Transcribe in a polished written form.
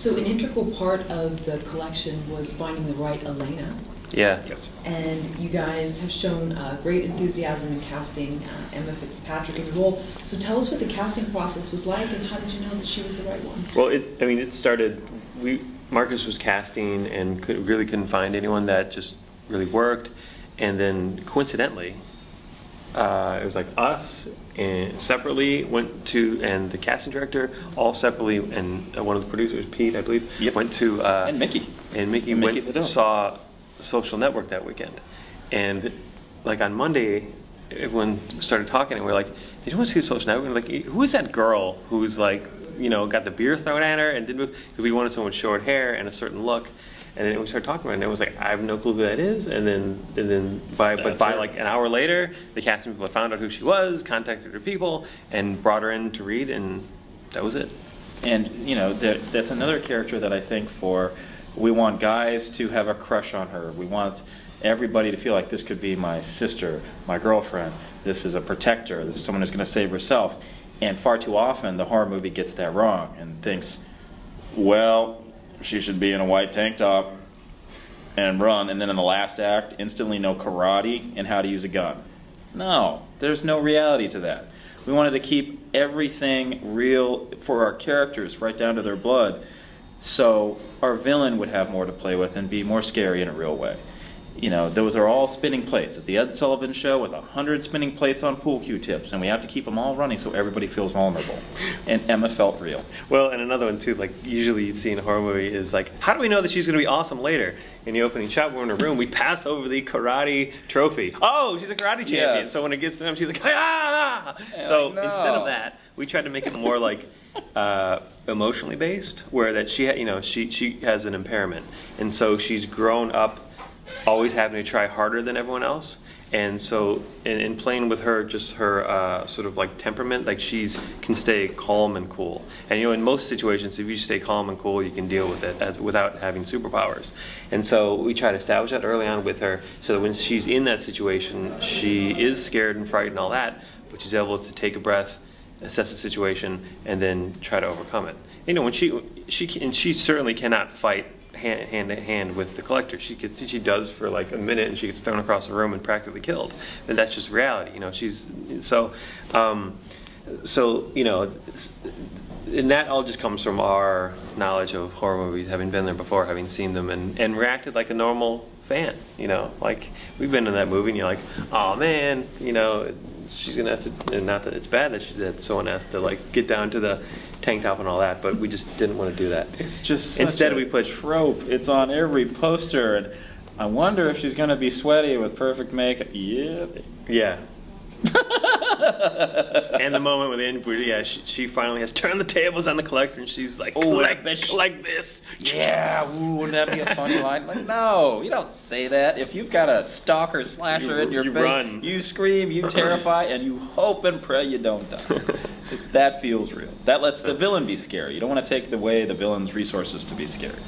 So an integral part of the collection was finding the right Elena. Yeah. Yes. And you guys have shown great enthusiasm in casting Emma Fitzpatrick in the role. So tell us what the casting process was like, and how did you know that she was the right one? Well, it started. Marcus was casting and really couldn't find anyone that just really worked, and then coincidentally, it was like us and separately went to, and the casting director all separately, and one of the producers, Pete, I believe, went to and Mickey. And Mickey went saw Social Network that weekend, and like on Monday, everyone started talking, and we're like, "Did you want to see Social Network?" And we're like, who is that girl who's like, got the beer thrown at her, and because we wanted someone with short hair and a certain look, and then we started talking about it, and it was like, I have no clue who that is, and then by like an hour later, the casting people found out who she was, contacted her people, and brought her in to read, and that was it. And that's another character that I think we want guys to have a crush on her. We want everybody to feel like this could be my sister, my girlfriend. This is a protector. This is someone who's going to save herself. And far too often, the horror movie gets that wrong and thinks, well, she should be in a white tank top and run, and then in the last act, instantly know karate and how to use a gun. No, there's no reality to that. We wanted to keep everything real for our characters, right down to their blood, so our villain would have more to play with and be more scary in a real way. Those are all spinning plates. It's the Ed Sullivan Show with 100 spinning plates on pool cue tips, and we have to keep them all running so everybody feels vulnerable. And Emma felt real. Well, and another one too, like usually you'd see in a horror movie is like, how do we know that she's going to be awesome later? In the opening shot, we're in a room, we pass over the karate trophy. Oh, she's a karate champion. Yes. So when it gets to them, she's like, ah! So like, no. Instead of that, we tried to make it more like emotionally based, where that she has an impairment, and so she's grown up always having to try harder than everyone else, and so in playing with her, just her sort of like temperament, like can stay calm and cool, and in most situations if you stay calm and cool you can deal with it without having superpowers, and so we try to establish that early on with her so that when she's in that situation she is scared and frightened and all that, but she's able to take a breath, assess the situation, and then try to overcome it. When she certainly cannot fight hand to hand with the collector. She does for like a minute, and she gets thrown across the room and practically killed. And that's just reality. And that all just comes from our knowledge of horror movies, having been there before, having seen them, and reacted like a normal fan. Like we've been in that movie, and you're like, oh man, she's gonna have to. And not that it's bad that someone has to like get down to the tank top and all that, but we just didn't want to do that. It's just instead we put trope. It's on every poster, and I wonder if she's gonna be sweaty with perfect makeup. Yeah. And the moment where she finally has turned the tables on the collector, and she's like, collect this. Yeah, ooh, wouldn't that be a funny line? Like, no, you don't say that. If you've got a stalker slasher in your face, run. You scream, you terrify, and you hope and pray you don't die. That feels real. That lets the villain be scary. You don't want to take away the villain's resources to be scary.